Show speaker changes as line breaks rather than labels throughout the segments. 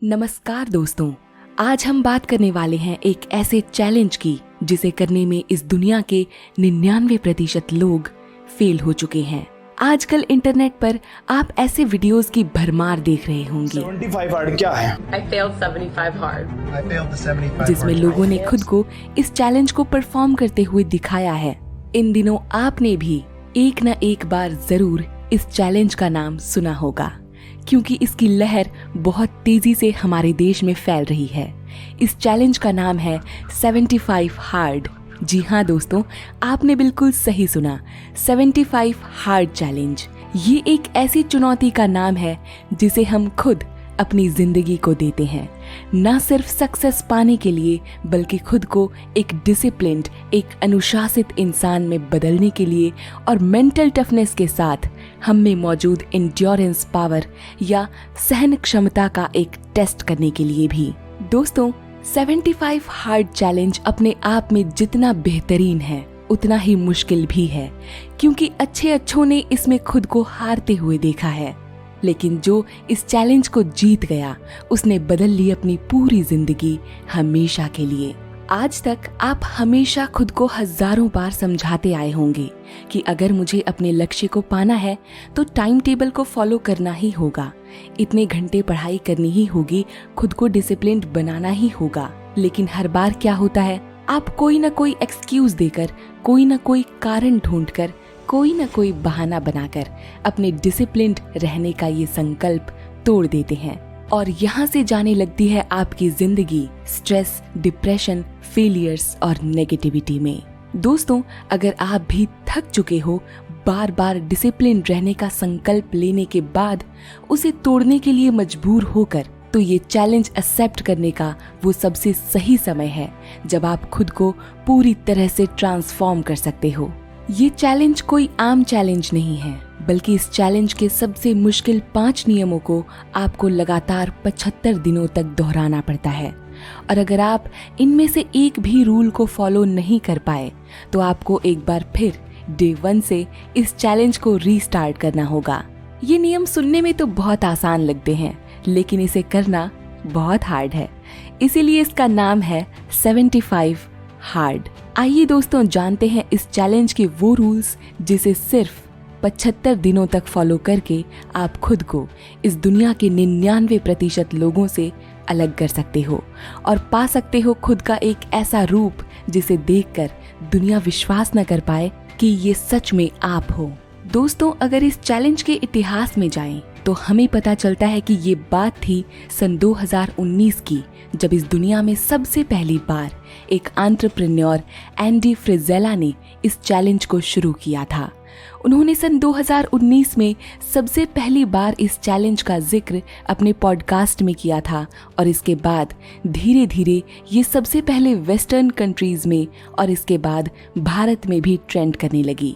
नमस्कार दोस्तों, आज हम बात करने वाले हैं एक ऐसे चैलेंज की जिसे करने में इस दुनिया के 99% लोग फेल हो चुके हैं। आजकल इंटरनेट पर आप ऐसे वीडियोस की भरमार देख रहे होंगे
75 हार्ड क्या है?
I failed 75 hard.
I failed the 75
जिसमें
hard.
लोगों ने खुद को इस चैलेंज को परफॉर्म करते हुए दिखाया है। इन दिनों आपने भी एक न एक बार जरूर इस चैलेंज का नाम सुना होगा, क्योंकि इसकी लहर बहुत तेजी से हमारे देश में फैल रही है। इस चैलेंज का नाम है 75 हार्ड। जी हाँ दोस्तों, आपने बिल्कुल सही सुना, 75 हार्ड चैलेंज। ये एक ऐसी चुनौती का नाम है जिसे हम खुद अपनी जिंदगी को देते हैं, ना सिर्फ सक्सेस पाने के लिए बल्कि खुद को एक डिसिप्लिन्ड, एक अनुशासित इंसान में बदलने के लिए और मेंटल टफनेस के साथ हम में मौजूद एंड्योरेंस पावर या सहन क्षमता का एक टेस्ट करने के लिए भी। दोस्तों, 75 हार्ड चैलेंज अपने आप में जितना बेहतरीन है उतना ही मुश्किल भी है, क्योंकि अच्छों ने इसमें खुद को हारते हुए देखा है। लेकिन जो इस चैलेंज को जीत गया उसने बदल ली अपनी पूरी जिंदगी हमेशा के लिए। आज तक आप हमेशा खुद को हजारों बार समझाते आए होंगे कि अगर मुझे अपने लक्ष्य को पाना है तो टाइम टेबल को फॉलो करना ही होगा, इतने घंटे पढ़ाई करनी ही होगी, खुद को डिसिप्लिन्ड बनाना ही होगा। लेकिन हर बार क्या होता है, आप कोई ना कोई एक्सक्यूज देकर, कोई ना कोई कारण ढूंढकर, कोई ना कोई बहाना बनाकर अपने डिसिप्लिन्ड रहने का ये संकल्प तोड़ देते हैं और यहाँ से जाने लगती है आपकी जिंदगी स्ट्रेस, डिप्रेशन, फेलियर्स और नेगेटिविटी में। दोस्तों, अगर आप भी थक चुके हो बार बार डिसिप्लिन रहने का संकल्प लेने के बाद उसे तोड़ने के लिए मजबूर होकर, तो ये चैलेंज एक्सेप्ट करने का वो सबसे सही समय है जब आप खुद को पूरी तरह से ट्रांसफॉर्म कर सकते हो। ये चैलेंज कोई आम चैलेंज नहीं है, बल्कि इस चैलेंज के सबसे मुश्किल 5 नियमों को आपको लगातार 75 दिनों तक दोहराना पड़ता है। और अगर आप इनमें से एक भी रूल को फॉलो नहीं कर पाए तो आपको एक बार फिर डे 1 से इस चैलेंज को रीस्टार्ट करना होगा। ये नियम सुनने में तो बहुत आसान लगते हैं, लेकिन इसे करना बहुत हार्ड है। इसीलिए इसका नाम है 75 हार्ड। आइए दोस्तों, जानते हैं इस चैलेंज के वो रूल्स जिसे सिर्फ 75 दिनों तक फॉलो करके आप खुद को इस दुनिया के 99% लोगों से अलग कर सकते हो और पा सकते हो खुद का एक ऐसा रूप जिसे देखकर दुनिया विश्वास न कर पाए कि ये सच में आप हो। दोस्तों, अगर इस चैलेंज के इतिहास में जाएं तो हमें पता चलता है कि ये बात थी सन 2019 की, जब इस दुनिया में सबसे पहली बार एक एंटरप्रेन्योर एंडी फ्रिजेला ने इस चैलेंज को शुरू किया था। उन्होंने सन 2019 में सबसे पहली बार इस चैलेंज का जिक्र अपने पॉडकास्ट में किया था और इसके बाद धीरे धीरे ये सबसे पहले वेस्टर्न कंट्रीज में और इसके बाद भारत में भी ट्रेंड करने लगी।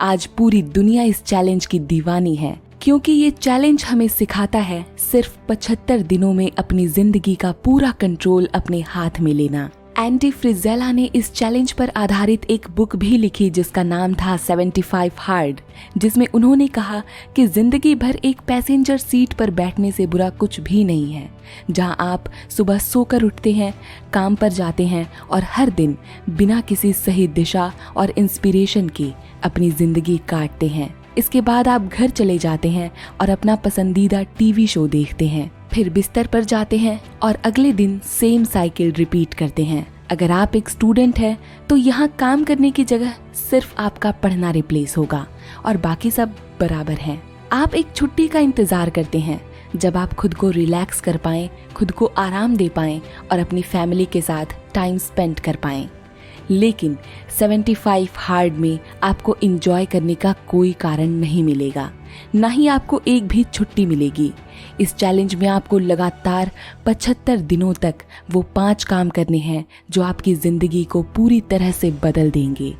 आज पूरी दुनिया इस चैलेंज की दीवानी है, क्योंकि ये चैलेंज हमें सिखाता है सिर्फ 75 दिनों में अपनी जिंदगी का पूरा कंट्रोल अपने हाथ में लेना। एंडी फ्रिजेला ने इस चैलेंज पर आधारित एक बुक भी लिखी जिसका नाम था 75 हार्ड, जिसमें उन्होंने कहा कि जिंदगी भर एक पैसेंजर सीट पर बैठने से बुरा कुछ भी नहीं है, जहां आप सुबह सोकर उठते हैं, काम पर जाते हैं और हर दिन बिना किसी सही दिशा और इंस्पिरेशन के अपनी जिंदगी काटते हैं। इसके बाद आप घर चले जाते हैं और अपना पसंदीदा टीवी शो देखते हैं, फिर बिस्तर पर जाते हैं और अगले दिन सेम साइकिल रिपीट करते हैं। अगर आप एक स्टूडेंट हैं तो यहाँ काम करने की जगह सिर्फ आपका पढ़ना रिप्लेस होगा और बाकी सब बराबर है। आप एक छुट्टी का इंतजार करते हैं जब आप खुद को रिलैक्स कर पाएं, खुद को आराम दे पाएं और अपनी फैमिली के साथ टाइम स्पेंड कर पाएं। लेकिन 75 हार्ड में आपको एंजॉय करने का कोई कारण नहीं मिलेगा, ना ही आपको एक भी छुट्टी मिलेगी। इस चैलेंज में आपको लगातार 75 दिनों तक वो 5 काम करने हैं जो आपकी जिंदगी को पूरी तरह से बदल देंगे।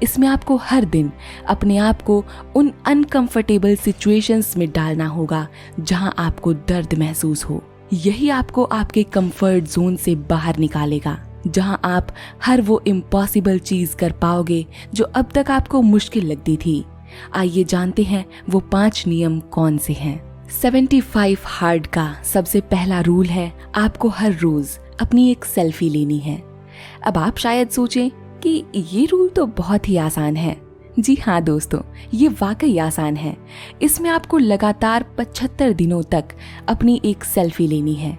इसमें आपको हर दिन अपने आप को उन अनकंफर्टेबल सिचुएशंस में डालना होगा जहां आपको दर्द महसूस हो। यही आपको आपके कंफर्ट जोन से बाहर निकालेगा, जहां आप हर वो इम्पॉसिबल चीज कर पाओगे जो अब तक आपको मुश्किल लगती थी। आइए जानते हैं वो 5 नियम कौन से हैं। 75 हार्ड का सबसे पहला रूल है आपको हर रोज अपनी एक सेल्फी लेनी है। अब आप शायद सोचें कि ये रूल तो बहुत ही आसान है। जी हाँ दोस्तों, ये वाकई आसान है। इसमें आपको लगातार 75 दिनों तक अपनी एक सेल्फी लेनी है।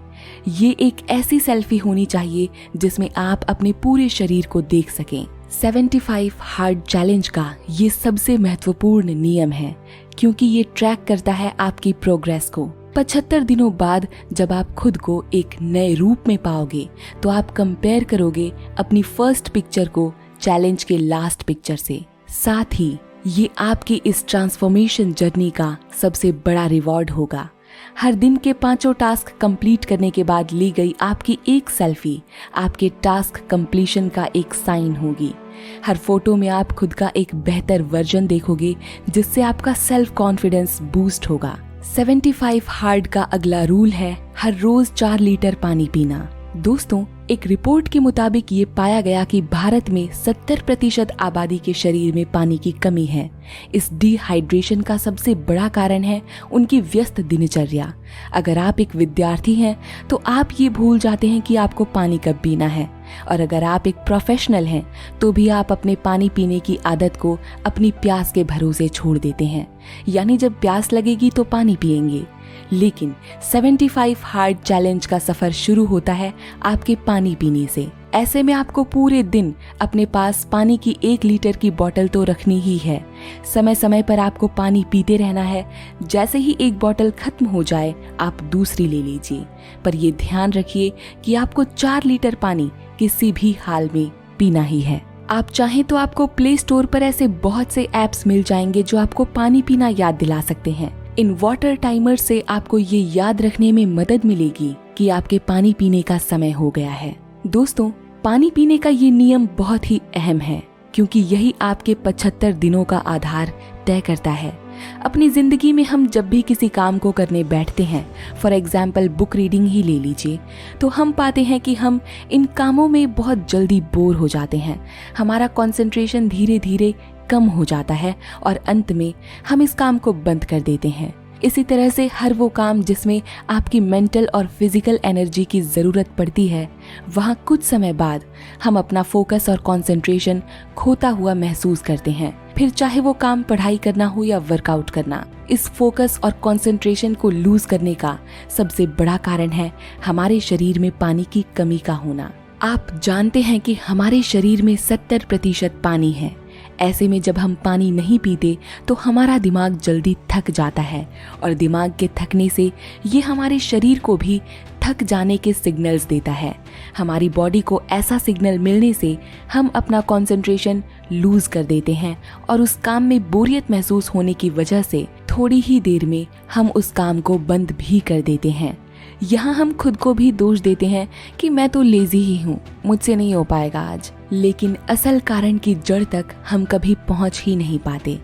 ये एक ऐसी सेल्फी होनी चाहिए जिसमें आप अपने पूरे शरीर को देख सकें। 75 हार्ड चैलेंज का ये सबसे महत्वपूर्ण नियम है क्योंकि ये ट्रैक करता है आपकी प्रोग्रेस को। 75 दिनों बाद जब आप खुद को एक नए रूप में पाओगे तो आप कंपेयर करोगे अपनी फर्स्ट पिक्चर को चैलेंज के लास्ट पिक्चर से। साथ ही ये आपकी इस ट्रांसफॉर्मेशन जर्नी का सबसे बड़ा रिवॉर्ड होगा। हर दिन के 5 टास्क कंप्लीट करने के बाद ली गई आपकी एक सेल्फी आपके टास्क कंप्लीशन का एक साइन होगी। हर फोटो में आप खुद का एक बेहतर वर्जन देखोगे जिससे आपका सेल्फ कॉन्फिडेंस बूस्ट होगा। 75 हार्ड का अगला रूल है हर रोज 4 लीटर पानी पीना। दोस्तों, एक रिपोर्ट के मुताबिक ये पाया गया कि भारत में 70% आबादी के शरीर में पानी की कमी है। इस डिहाइड्रेशन का सबसे बड़ा कारण है उनकी व्यस्त दिनचर्या। अगर आप एक विद्यार्थी हैं तो आप ये भूल जाते हैं कि आपको पानी कब पीना है, और अगर आप एक प्रोफेशनल हैं तो भी आप अपने पानी पीने की आदत को अपनी प्यास के भरोसे छोड़ देते हैं। यानी जब प्यास लगेगी तो पानी पिएंगे, लेकिन 75 हार्ड चैलेंज का सफर शुरू होता है आपके पानी पीने से। ऐसे में आपको पूरे दिन अपने पास पानी की 1 लीटर की बोतल तो रखनी ही है। समय समय पर आपको पानी पीते रहना है। जैसे ही एक बोतल खत्म हो जाए आप दूसरी ले लीजिए, पर ये ध्यान रखिए कि आपको 4 लीटर पानी किसी भी हाल में पीना ही है। आप चाहें तो आपको प्ले स्टोर पर ऐसे बहुत से ऐप्स मिल जाएंगे जो आपको पानी पीना याद दिला सकते हैं। इन वाटर टाइमर से आपको ये याद रखने में मदद मिलेगी कि आपके पानी पीने का समय हो गया है। दोस्तों, पानी पीने का ये नियम बहुत ही अहम है क्योंकि यही आपके 75 दिनों का आधार तय करता है। अपनी जिंदगी में हम जब भी किसी काम को करने बैठते हैं, फॉर एग्जाम्पल बुक रीडिंग ही ले लीजिए, तो हम पाते हैं कि हम इन कामों में बहुत जल्दी बोर हो जाते हैं। हमारा कंसंट्रेशन धीरे धीरे कम हो जाता है और अंत में हम इस काम को बंद कर देते हैं। इसी तरह से हर वो काम जिसमें आपकी मेंटल और फिजिकल एनर्जी की ज़रूरत पड़ती है, वहाँ कुछ समय बाद हम अपना फोकस और कंसंट्रेशन खोता हुआ महसूस करते हैं। फिर चाहे वो काम पढ़ाई करना हो या वर्कआउट करना, इस फोकस और कंसंट्रेशन को लूज करने का सबसे बड़ा कारण है हमारे शरीर में पानी की कमी का होना। आप जानते हैं कि हमारे शरीर में 70% पानी है। ऐसे में जब हम पानी नहीं पीते तो हमारा दिमाग जल्दी थक जाता है और दिमाग के थकने से ये हमारे शरीर को भी थक जाने के सिग्नल्स देता है। हमारी बॉडी को ऐसा सिग्नल मिलने से हम अपना कंसंट्रेशन लूज कर देते हैं और उस काम में बोरियत महसूस होने की वजह से थोड़ी ही देर में हम उस काम को बंद भी कर देते हैं। यहाँ हम खुद को भी दोष देते हैं कि मैं तो लेजी ही हूँ, मुझसे नहीं हो पाएगा आज। लेकिन असल कारण की जड़ तक हम कभी पहुँच ही नहीं पाते।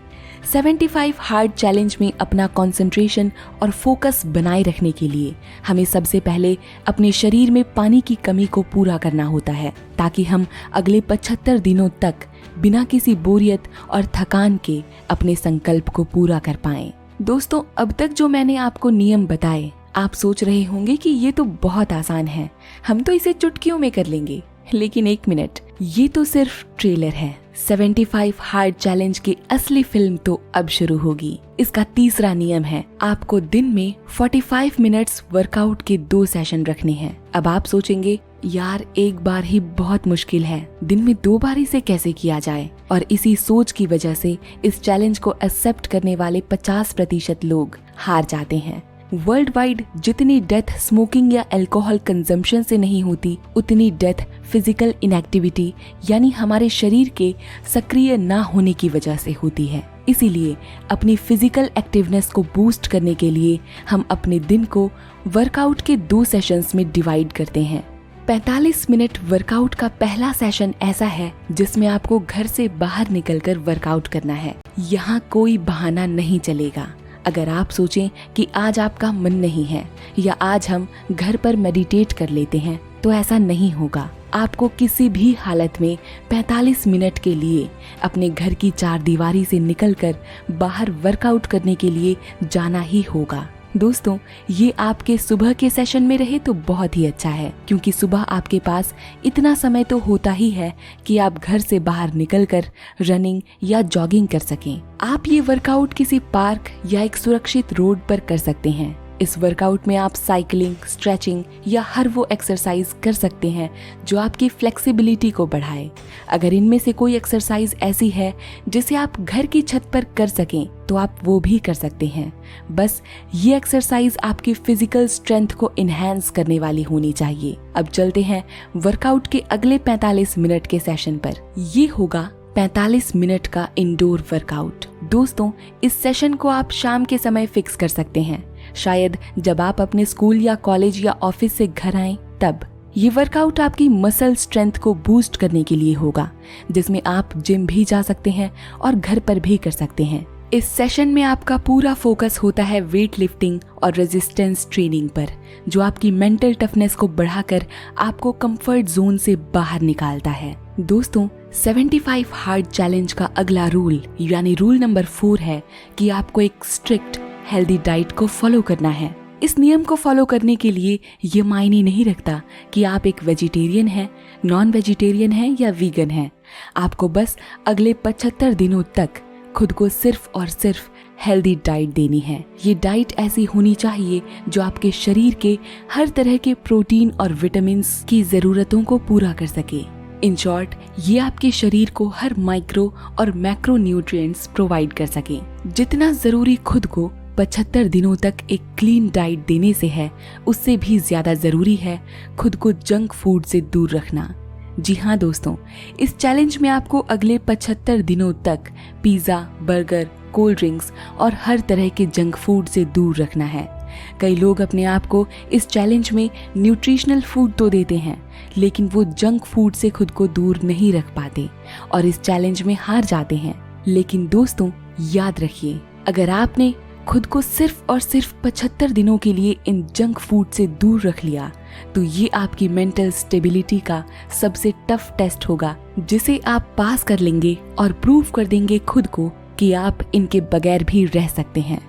75 हार्ड चैलेंज में अपना कंसंट्रेशन और फोकस बनाए रखने के लिए हमें सबसे पहले अपने शरीर में पानी की कमी को पूरा करना होता है, ताकि हम अगले 75 दिनों तक बिना किसी बोरियत और थकान के अपने संकल्प को पूरा कर पाएं। दोस्तों, अब तक जो मैंने आपको नियम बताए, आप सोच रहे होंगे कि ये तो बहुत आसान है, हम तो इसे चुटकियों में कर लेंगे। लेकिन एक मिनट, ये तो सिर्फ ट्रेलर है। 75 हार्ड चैलेंज की असली फिल्म तो अब शुरू होगी। इसका तीसरा नियम है आपको दिन में 45 मिनट्स वर्कआउट के 2 सेशन रखने हैं। अब आप सोचेंगे यार एक बार ही बहुत मुश्किल है, दिन में 2 बार इसे कैसे किया जाए। और इसी सोच की वजह से इस चैलेंज को एक्सेप्ट करने वाले 50% लोग हार जाते हैं। वर्ल्ड वाइड जितनी डेथ स्मोकिंग या अल्कोहल कंजम्पशन से नहीं होती, उतनी डेथ फिजिकल इनएक्टिविटी यानी हमारे शरीर के सक्रिय ना होने की वजह से होती है। इसीलिए अपनी फिजिकल एक्टिवनेस को बूस्ट करने के लिए हम अपने दिन को वर्कआउट के 2 सेशंस में डिवाइड करते हैं। 45 मिनट वर्कआउट का पहला सेशन ऐसा है जिसमें आपको घर से बाहर निकलकर वर्कआउट करना है। यहाँ कोई बहाना नहीं चलेगा। अगर आप सोचें कि आज आपका मन नहीं है या आज हम घर पर मेडिटेट कर लेते हैं, तो ऐसा नहीं होगा। आपको किसी भी हालत में 45 मिनट के लिए अपने घर की 4 दीवारी से निकलकर बाहर वर्कआउट करने के लिए जाना ही होगा। दोस्तों, ये आपके सुबह के सेशन में रहे तो बहुत ही अच्छा है, क्योंकि सुबह आपके पास इतना समय तो होता ही है कि आप घर से बाहर निकलकर रनिंग या जॉगिंग कर सकें। आप ये वर्कआउट किसी पार्क या एक सुरक्षित रोड पर कर सकते हैं। इस वर्कआउट में आप साइकिलिंग, स्ट्रेचिंग या हर वो एक्सरसाइज कर सकते हैं जो आपकी फ्लेक्सिबिलिटी को बढ़ाए। अगर इनमें से कोई एक्सरसाइज ऐसी है जिसे आप घर की छत पर कर सकें तो आप वो भी कर सकते हैं। बस ये एक्सरसाइज आपकी फिजिकल स्ट्रेंथ को इनहैंस करने वाली होनी चाहिए। अब चलते हैं वर्कआउट के अगले 45 मिनट के सेशन पर। ये होगा 45 मिनट का इंडोर वर्कआउट। दोस्तों, इस सेशन को आप शाम के समय फिक्स कर सकते हैं, शायद जब आप अपने स्कूल या कॉलेज या ऑफिस से घर आएं तब। ये वर्कआउट आपकी मसल स्ट्रेंथ को बूस्ट करने के लिए होगा, जिसमें आप जिम भी जा सकते हैं और घर पर भी कर सकते हैं। इस सेशन में आपका पूरा फोकस होता है वेट लिफ्टिंग और रेजिस्टेंस ट्रेनिंग पर, जो आपकी मेंटल टफनेस को बढ़ाकर आपको कंफर्ट जोन से बाहर निकालता है। दोस्तों, 75 हार्ड चैलेंज का अगला रूल यानी रूल नंबर 4 है कि आपको एक स्ट्रिक्ट हेल्दी डाइट को फॉलो करना है। इस नियम को फॉलो करने के लिए ये मायने नहीं रखता कि आप एक वेजिटेरियन हैं, नॉन वेजिटेरियन हैं या वीगन हैं। आपको बस अगले 75 दिनों तक खुद को सिर्फ और सिर्फ हेल्दी डाइट देनी है। ये डाइट ऐसी होनी चाहिए जो आपके शरीर के हर तरह के प्रोटीन और विटामिन की जरूरतों को पूरा कर सके। इन शॉर्ट, ये आपके शरीर को हर माइक्रो और मैक्रो न्यूट्रिएंट्स प्रोवाइड कर सके। जितना जरूरी खुद को 75 दिनों तक एक क्लीन डाइट देने से है, उससे भी ज्यादा जरूरी है खुद को जंक फूड से दूर रखना। जी हाँ दोस्तों, इस चैलेंज में आपको अगले 75 दिनों तक पिज्जा, बर्गर, कोल्ड ड्रिंक्स और हर तरह के जंक फूड से दूर रखना है। कई लोग अपने आप को इस चैलेंज में न्यूट्रिशनल फूड तो देते हैं, लेकिन वो जंक फूड से खुद को दूर नहीं रख पाते और इस चैलेंज में हार जाते हैं। लेकिन दोस्तों, याद रखिए, अगर आपने खुद को सिर्फ और सिर्फ 75 दिनों के लिए इन जंक फूड से दूर रख लिया तो ये आपकी मेंटल स्टेबिलिटी का सबसे टफ टेस्ट होगा, जिसे आप पास कर लेंगे और प्रूव कर देंगे खुद को कि आप इनके बगैर भी रह सकते हैं।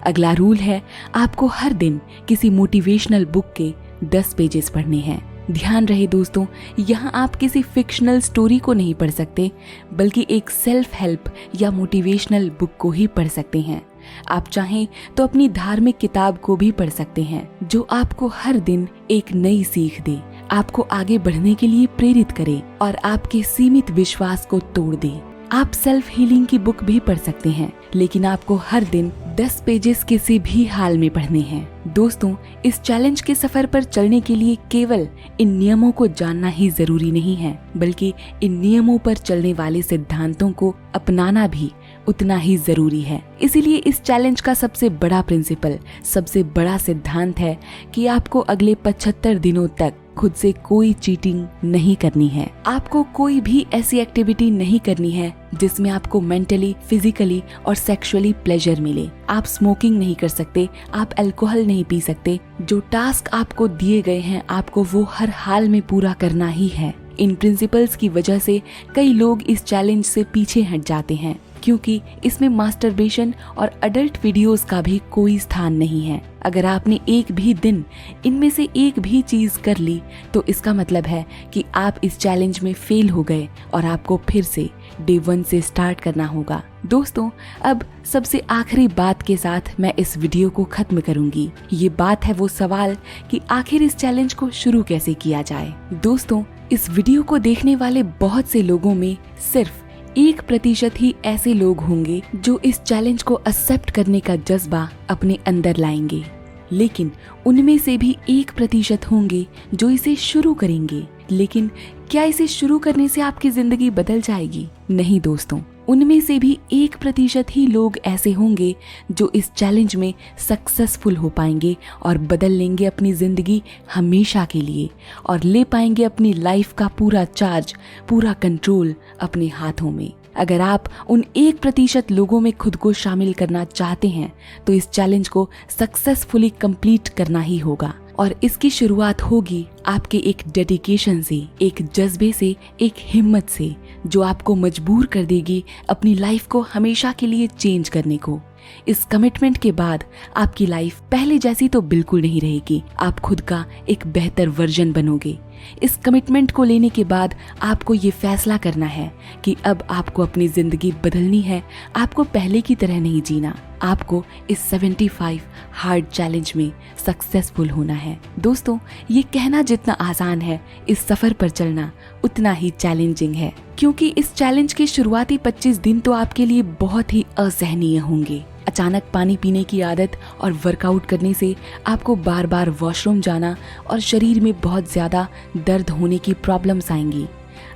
अगला रूल है, आपको हर दिन किसी मोटिवेशनल बुक के 10 पेजेस पढ़ने हैं। ध्यान रहे दोस्तों, यहाँ आप किसी फिक्शनल स्टोरी को नहीं पढ़ सकते, बल्कि एक सेल्फ हेल्प या मोटिवेशनल बुक को ही पढ़ सकते हैं। आप चाहें तो अपनी धार्मिक किताब को भी पढ़ सकते हैं, जो आपको हर दिन एक नई सीख दे, आपको आगे बढ़ने के लिए प्रेरित करे और आपके सीमित विश्वास को तोड़ दे। आप सेल्फ हीलिंग की बुक भी पढ़ सकते हैं, लेकिन आपको हर दिन 10 पेजेस किसी भी हाल में पढ़ने हैं। दोस्तों, इस चैलेंज के सफर पर चलने के लिए केवल इन नियमों को जानना ही जरूरी नहीं है, बल्कि इन नियमों पर चलने वाले सिद्धांतों को अपनाना भी उतना ही जरूरी है। इसीलिए इस चैलेंज का सबसे बड़ा प्रिंसिपल, सबसे बड़ा सिद्धांत है कि आपको अगले 75 दिनों तक खुद से कोई चीटिंग नहीं करनी है। आपको कोई भी ऐसी एक्टिविटी नहीं करनी है जिसमें आपको मेंटली, फिजिकली और सेक्सुअली प्लेजर मिले। आप स्मोकिंग नहीं कर सकते, आप अल्कोहल नहीं पी सकते। जो टास्क आपको दिए गए हैं, आपको वो हर हाल में पूरा करना ही है। इन प्रिंसिपल्स की वजह से कई लोग इस चैलेंज से पीछे हट जाते हैं, क्योंकि इसमें मास्टरबेशन और अडल्ट वीडियोस का भी कोई स्थान नहीं है। अगर आपने एक भी दिन इनमें से एक भी चीज कर ली तो इसका मतलब है कि आप इस चैलेंज में फेल हो गए और आपको फिर से डे 1 से स्टार्ट करना होगा। दोस्तों, अब सबसे आखिरी बात के साथ मैं इस वीडियो को खत्म करूंगी। ये बात है वो सवाल कि आखिर इस चैलेंज को शुरू कैसे किया जाए। दोस्तों, इस वीडियो को देखने वाले बहुत से लोगों में सिर्फ 1% ही ऐसे लोग होंगे जो इस चैलेंज को एक्सेप्ट करने का जज्बा अपने अंदर लाएंगे, लेकिन उनमें से भी 1% होंगे जो इसे शुरू करेंगे। लेकिन क्या इसे शुरू करने से आपकी जिंदगी बदल जाएगी? नहीं दोस्तों, उनमें से भी 1% ही लोग ऐसे होंगे जो इस चैलेंज में सक्सेसफुल हो पाएंगे और बदल लेंगे अपनी जिंदगी हमेशा के लिए और ले पाएंगे अपनी लाइफ का पूरा चार्ज, पूरा कंट्रोल अपने हाथों में। अगर आप उन 1% लोगों में खुद को शामिल करना चाहते हैं तो इस चैलेंज को सक्सेसफुली कंप्लीट करना ही होगा और इसकी शुरुआत होगी आपके एक डेडिकेशन से, एक जज्बे से, एक हिम्मत से, जो आपको मजबूर कर देगी अपनी लाइफ को हमेशा के लिए चेंज करने को। इस कमिटमेंट के बाद आपकी लाइफ पहले जैसी तो बिल्कुल नहीं रहेगी। आप खुद का एक बेहतर वर्जन बनोगे। इस कमिटमेंट को लेने के बाद आपको ये फैसला करना है कि अब आपको अपनी जिंदगी बदलनी है। आपको पहले की तरह नहीं जीना। आपको इस 75 हार्ड चैलेंज में सक्सेसफुल होना है। दोस्तों, ये कहना जितना आसान है, इस सफर पर चलना उतना ही चैलेंजिंग है, क्योंकि इस चैलेंज के शुरुआती 25 दिन तो आपके लिए बहुत ही असहनीय होंगे। अचानक पानी पीने की आदत और वर्कआउट करने से आपको बार बार वॉशरूम जाना और शरीर में बहुत ज्यादा दर्द होने की प्रॉब्लम्स आएंगी।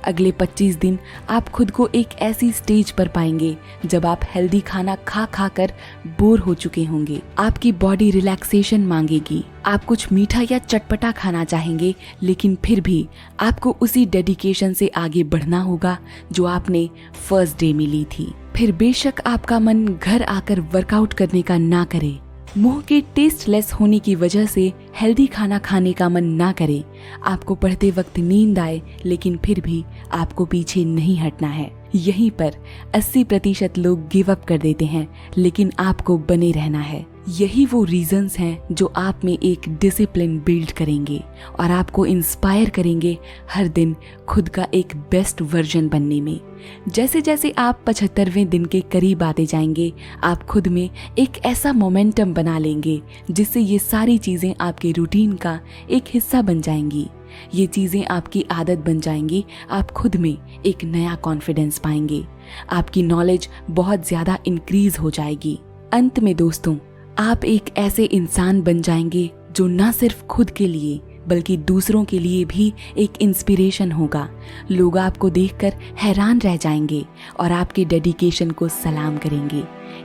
अगले 25 दिन आप खुद को एक ऐसी स्टेज पर पाएंगे जब आप हेल्दी खाना खा खा कर बोर हो चुके होंगे। आपकी बॉडी रिलैक्सेशन मांगेगी। आप कुछ मीठा या चटपटा खाना चाहेंगे, लेकिन फिर भी आपको उसी डेडिकेशन से आगे बढ़ना होगा जो आपने फर्स्ट डे में ली थी। फिर बेशक आपका मन घर आकर वर्कआउट करने का ना करे, मुंह के टेस्टलेस होने की वजह से हेल्दी खाना खाने का मन ना करे, आपको पढ़ते वक्त नींद आए, लेकिन फिर भी आपको पीछे नहीं हटना है। यहीं पर 80% लोग गिव अप कर देते हैं, लेकिन आपको बने रहना है। यही वो रीजंस हैं जो आप में एक डिसिप्लिन बिल्ड करेंगे और आपको इंस्पायर करेंगे हर दिन खुद का एक बेस्ट वर्जन बनने में। जैसे जैसे आप 75वें दिन के करीब आते जाएंगे, आप खुद में एक ऐसा मोमेंटम बना लेंगे जिससे ये सारी चीजें आपके रूटीन का एक हिस्सा बन जाएंगी। ये चीजें आपकी आदत बन जाएंगी। आप खुद में एक नया कॉन्फिडेंस पाएंगे। आपकी नॉलेज बहुत ज्यादा इंक्रीज हो जाएगी। अंत में दोस्तों, आप एक ऐसे इंसान बन जाएंगे जो न सिर्फ खुद के लिए बल्कि दूसरों के लिए भी एक इंस्पिरेशन होगा। लोग आपको देखकर हैरान रह जाएंगे और आपके डेडिकेशन को सलाम करेंगे।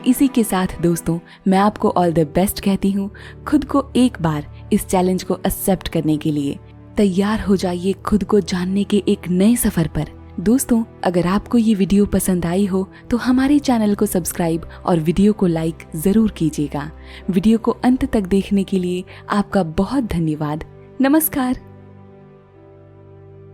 इसी के साथ दोस्तों, मैं आपको ऑल द बेस्ट कहती हूँ। खुद को एक बार इस चैलेंज को एक्सेप्ट करने के लिए तैयार हो जाइए, खुद को जानने के एक नए सफर पर। दोस्तों, अगर आपको ये वीडियो पसंद आई हो तो हमारे चैनल को सब्सक्राइब और वीडियो को लाइक जरूर कीजिएगा। वीडियो को अंत तक देखने के लिए आपका बहुत धन्यवाद। नमस्कार।